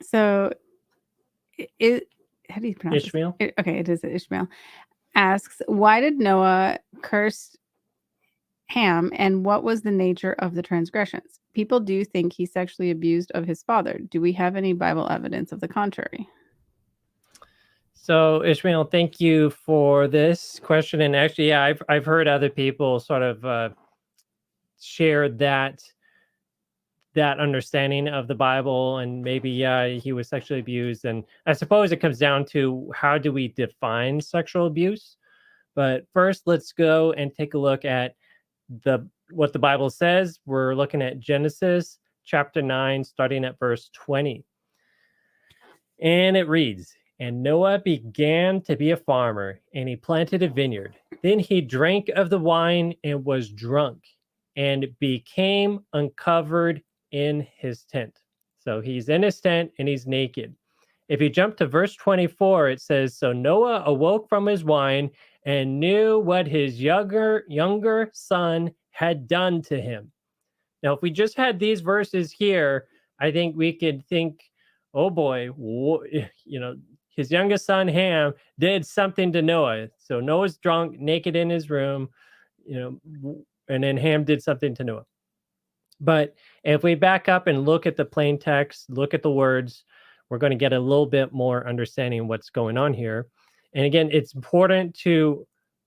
So, how do you pronounce Ishmael? this? Okay, it is Ishmael. Asks, why did Noah curse Ham, and what was the nature of the transgressions? People do think he sexually abused of his father. Do we have any Bible evidence of the contrary? So Ishmael, thank you for this question. And actually, yeah, I've heard other people sort of share that understanding of the Bible, and maybe he was sexually abused. And I suppose it comes down to how do we define sexual abuse. But first, let's go and take a look at what the Bible says. We're looking at Genesis chapter 9, starting at verse 20. And it reads, "And Noah began to be a farmer, and he planted a vineyard. Then he drank of the wine and was drunk, and became uncovered in his tent." So he's in his tent and he's naked. If you jump to verse 24, it says, "So Noah awoke from his wine and knew what his younger son had done to him." Now, if we just had these verses here, I think we could think, oh boy, his youngest son Ham did something to Noah. So Noah's drunk, naked in his room, and then Ham did something to Noah. But if we back up and look at the plain text, look at the words, we're going to get a little bit more understanding of what's going on here. And again, it's important to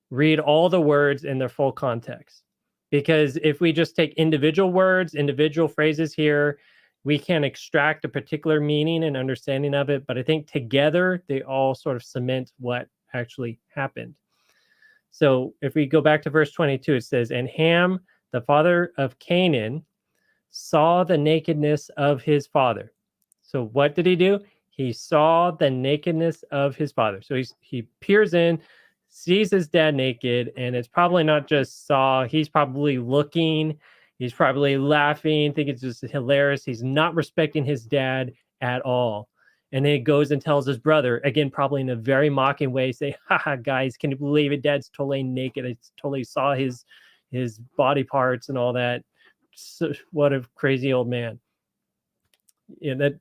read all the words in their full context. Because if we just take individual words, individual phrases here, we can extract a particular meaning and understanding of it. But I think together, they all sort of cement what actually happened. So if we go back to verse 22, it says, "And Ham, the father of Canaan, saw the nakedness of his father." So what did he do? He saw the nakedness of his father. So he peers in, sees his dad naked, and it's probably not just saw. He's probably looking. He's probably laughing, thinking it's just hilarious. He's not respecting his dad at all. And then he goes and tells his brother, again, probably in a very mocking way, say, "Haha, guys, can you believe it? Dad's totally naked. I totally saw his body parts and all that. So, what a crazy old man."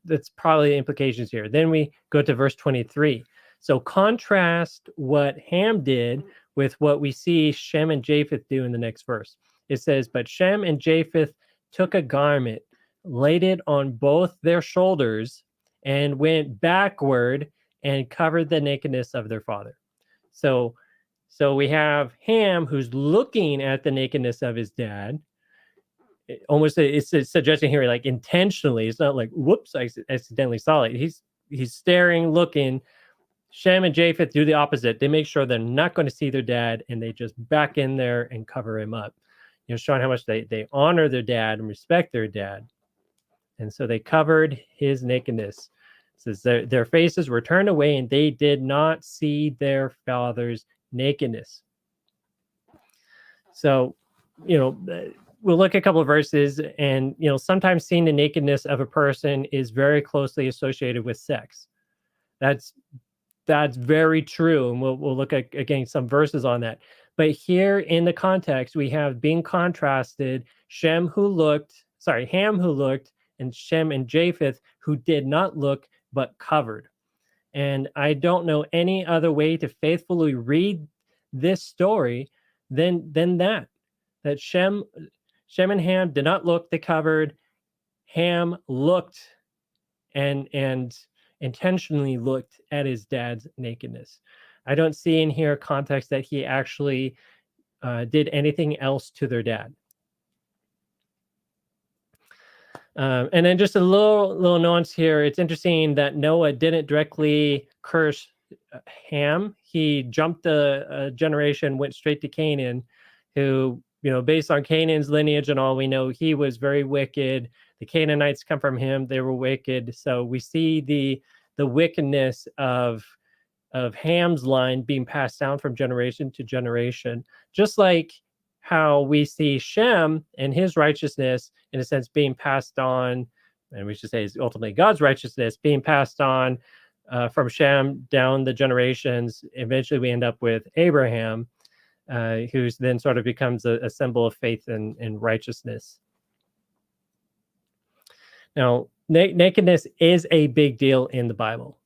That's probably the implications here. Then we go to verse 23. So contrast what Ham did with what we see Shem and Japheth do in the next verse. It says, "But Shem and Japheth took a garment, laid it on both their shoulders, and went backward and covered the nakedness of their father." So we have Ham who's looking at the nakedness of his dad. It's suggesting here like intentionally. It's not like, whoops, I accidentally saw it. He's staring, looking. Shem and Japheth do the opposite. They make sure they're not going to see their dad, and they just back in there and cover him up, showing how much they honor their dad and respect their dad. And so they covered his nakedness. It says their faces were turned away, and they did not see their father's nakedness. So, we'll look at a couple of verses, and sometimes seeing the nakedness of a person is very closely associated with sex. That's very true, and we'll look at again some verses on that. But here in the context, we have being contrasted Ham who looked, and Shem and Japheth who did not look but covered. And I don't know any other way to faithfully read this story than that Shem and Ham did not look, they covered. Ham looked and intentionally looked at his dad's nakedness. I don't see in here context that he actually did anything else to their dad. And then just a little nuance here. It's interesting that Noah didn't directly curse Ham. He jumped a generation, went straight to Canaan, who, based on Canaan's lineage and all, we know he was very wicked. The Canaanites come from him. They were wicked. So we see the wickedness of Ham's line being passed down from generation to generation, just like how we see Shem and his righteousness, in a sense, being passed on, and we should say is ultimately God's righteousness being passed on from Shem down the generations. Eventually, we end up with Abraham, who then sort of becomes a symbol of faith and righteousness. Now, nakedness is a big deal in the Bible.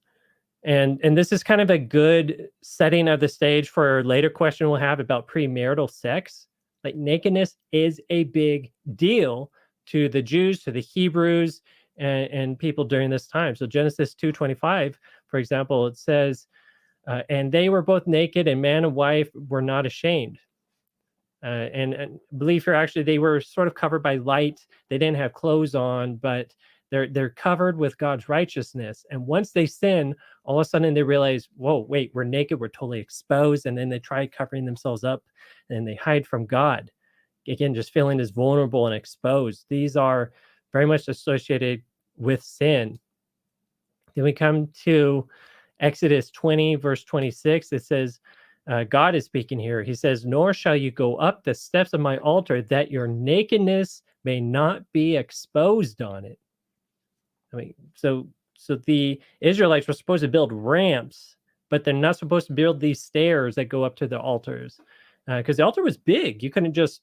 And this is kind of a good setting of the stage for a later question we'll have about premarital sex. Like nakedness is a big deal to the Jews, to the Hebrews, and people during this time. So Genesis 2:25, for example, it says, and they were both naked, and man and wife were not ashamed. And believe here, actually, they were sort of covered by light. They didn't have clothes on, but they're covered with God's righteousness. And once they sin, all of a sudden they realize, whoa, wait, we're naked, we're totally exposed. And then they try covering themselves up and they hide from God. Again, just feeling as vulnerable and exposed. These are very much associated with sin. Then we come to Exodus 20, verse 26. It says, God is speaking here. He says, nor shall you go up the steps of my altar, that your nakedness may not be exposed on it. I mean, so the Israelites were supposed to build ramps, but they're not supposed to build these stairs that go up to the altars, because the altar was big. You couldn't just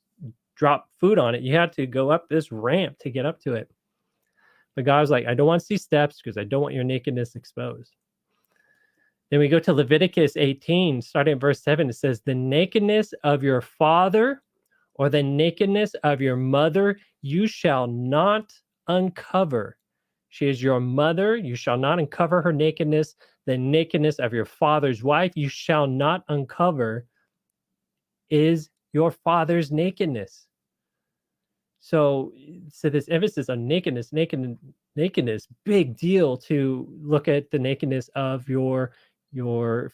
drop food on it. You had to go up this ramp to get up to it. But God was like, I don't want to see steps because I don't want your nakedness exposed. Then we go to Leviticus 18, starting at verse 7. It says, the nakedness of your father or the nakedness of your mother you shall not uncover. She is your mother. You shall not uncover her nakedness. The nakedness of your father's wife you shall not uncover is your father's nakedness. So this emphasis on nakedness, big deal to look at the nakedness of your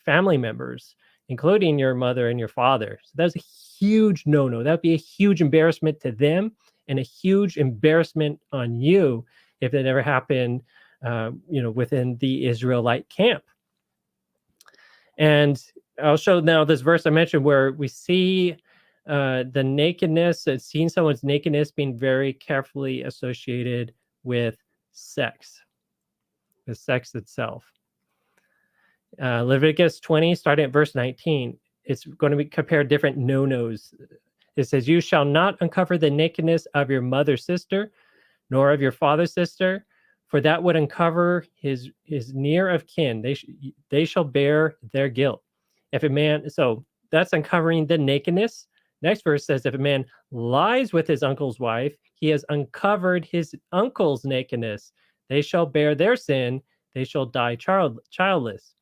family members, including your mother and your father. So that's a huge no-no. That'd be a huge embarrassment to them and a huge embarrassment on you if it ever happened, within the Israelite camp. And I'll show now this verse I mentioned where we see the nakedness, seeing someone's nakedness being very carefully associated with sex, the sex itself. Leviticus 20, starting at verse 19, it's going to be compare different no-nos. It says, you shall not uncover the nakedness of your mother's sister, nor of your father's sister, for that would uncover his near of kin. They shall bear their guilt. If a man, so that's uncovering the nakedness. Next verse says, if a man lies with his uncle's wife, he has uncovered his uncle's nakedness. They shall bear their sin. They shall die childless.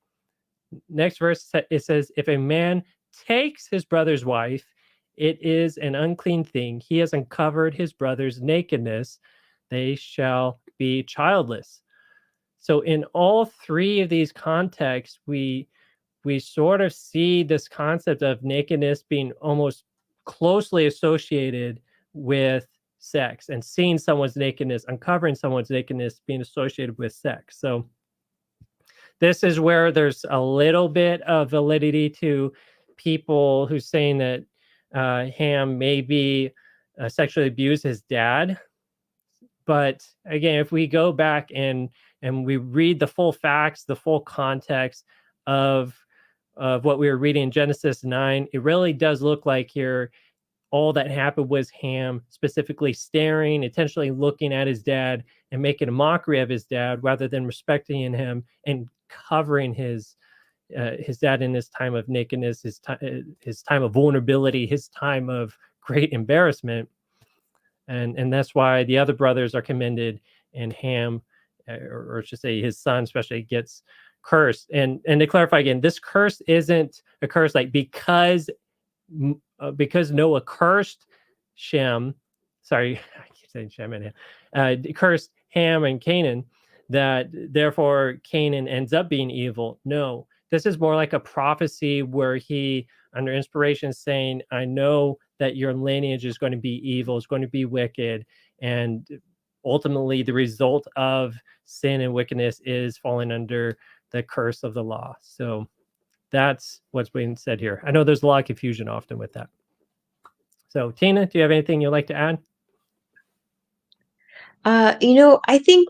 Next verse, it says, if a man takes his brother's wife, it is an unclean thing. He has uncovered his brother's nakedness. They shall be childless. So in all three of these contexts, we sort of see this concept of nakedness being almost closely associated with sex, and seeing someone's nakedness, uncovering someone's nakedness being associated with sex. So this is where there's a little bit of validity to people who's saying that Ham maybe sexually abused his dad. But again, if we go back and we read the full facts, the full context of what we were reading in Genesis 9, it really does look like here all that happened was Ham specifically staring, intentionally looking at his dad and making a mockery of his dad rather than respecting him and covering his dad in his time of nakedness, his time of vulnerability, his time of great embarrassment. And that's why the other brothers are commended, and Ham, or I should say his son especially, gets cursed. And to clarify again, this curse isn't a curse like because Noah cursed Shem. Sorry, I keep saying Shem and Ham. Cursed Ham and Canaan, that therefore Canaan ends up being evil. No, this is more like a prophecy where he, under inspiration, is saying, I know that your lineage is going to be evil, it's going to be wicked, and ultimately the result of sin and wickedness is falling under the curse of the law. So that's what's being said here. I know there's a lot of confusion often with that. So Tina, do you have anything you'd like to add? I think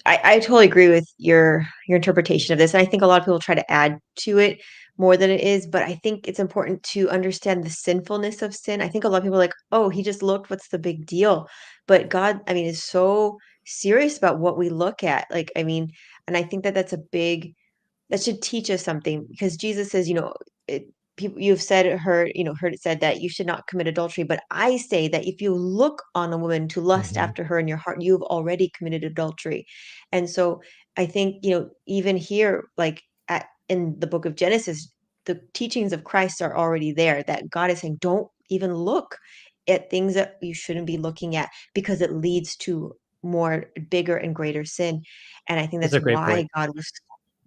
I totally agree with your interpretation of this. And I think a lot of people try to add to it more than it is, but I think it's important to understand the sinfulness of sin. I think a lot of people are like, oh, he just looked, what's the big deal? But God, I mean, is so serious about what we look at. Like, I mean, and I think that that's a big that should teach us something because Jesus says, people you've heard it said that you should not commit adultery, but I say that if you look on a woman to lust Hmm. after her in your heart, you've already committed adultery. And so I think, even here, like in the book of Genesis, the teachings of Christ are already there that God is saying, don't even look at things that you shouldn't be looking at because it leads to more bigger and greater sin. And I think That's that's a great why point. God was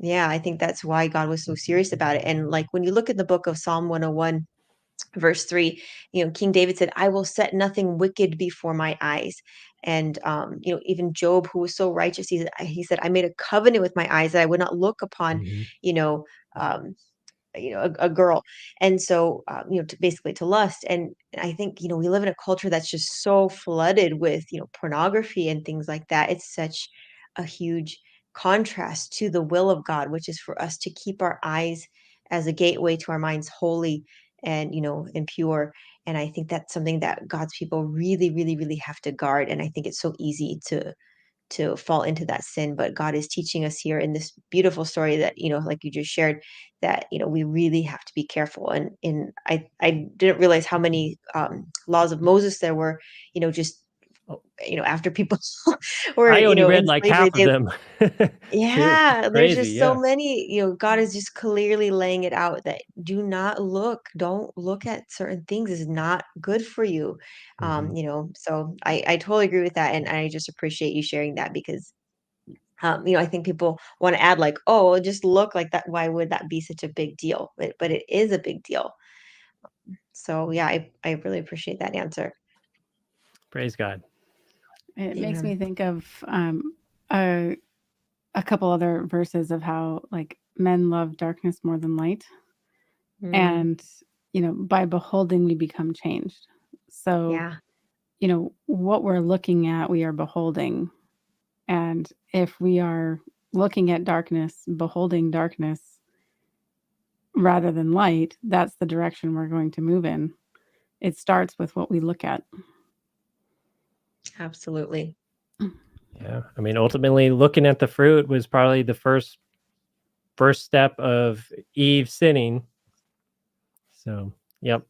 yeah, I think that's why God was so serious about it. And like when you look at the book of Psalm 101, verse 3, King David said, I will set nothing wicked before my eyes. And even Job, who was so righteous, he said, I made a covenant with my eyes that I would not look upon, Hmm. you know, um, a girl. And so basically to lust. And I think we live in a culture that's just so flooded with pornography and things like that. It's such a huge contrast to the will of God, which is for us to keep our eyes as a gateway to our minds holy and and pure. And I think that's something that God's people really really really have to guard. And I think it's so easy to fall into that sin, but God is teaching us here in this beautiful story that like you just shared, that we really have to be careful. And I didn't realize how many laws of Moses there were, just Oh, after people were I only read in like slavery. half of them too. It's Yeah, there's crazy. just so Yeah. many, God is just clearly laying it out that don't look at certain things is not good for you. Hmm. So I totally agree with that. And I just appreciate you sharing that because, I think people want to add like, oh, just look like that. Why would that be such a big deal? But it is a big deal. So yeah, I really appreciate that answer. Praise God. It makes Yeah. me think of a a couple other verses of how like men love darkness more than light, Mm, and by beholding we become changed. So yeah, what we're looking at, we are beholding. And if we are looking at darkness, beholding darkness rather than light, that's the direction we're going to move in. It starts with what we look at. absolutely. Yeah. I mean, ultimately, looking at the fruit was probably the first step of Eve sinning. So, yep.